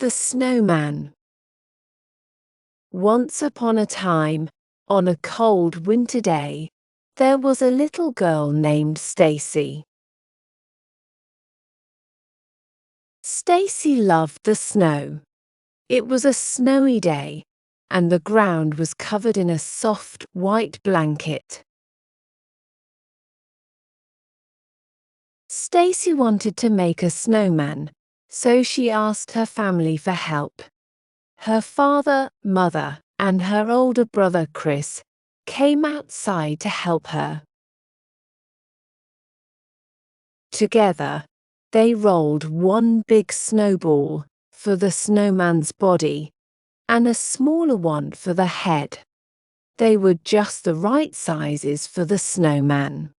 The Snowman. Once upon a time, on a cold winter day, there was a little girl named Stacy. Stacy loved the snow. It was a snowy day, and the ground was covered in a soft white blanket. Stacy wanted to make a snowman, so she asked her family for help. Her father, mother, and her older brother Chris came outside to help her. Together, they rolled one big snowball for the snowman's body and a smaller one for the head. They were just the right sizes for the snowman.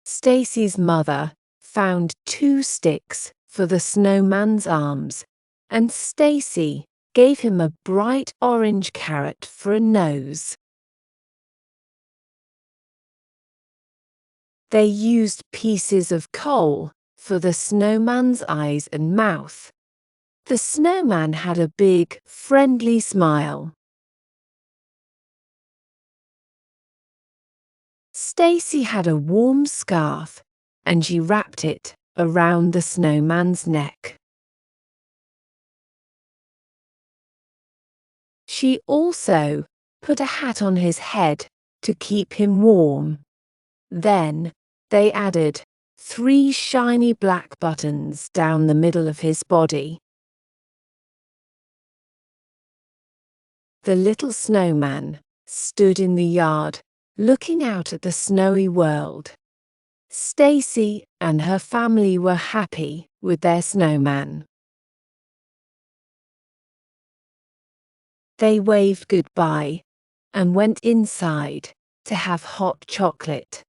Stacy's mother found 2 sticks for the snowman's arms, and Stacy gave him a bright orange carrot for a nose. They used pieces of coal for the snowman's eyes and mouth. The snowman had a big, friendly smile. Stacy had a warm scarf, and she wrapped it around the snowman's neck. She also put a hat on his head to keep him warm. Then they added 3 shiny black buttons down the middle of his body. The little snowman stood in the yard, looking out at the snowy world. Stacy and her family were happy with their snowman. They waved goodbye and went inside to have hot chocolate.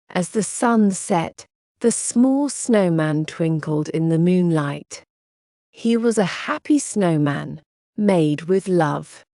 As the sun set, the small snowman twinkled in the moonlight. He was a happy snowman, made with love.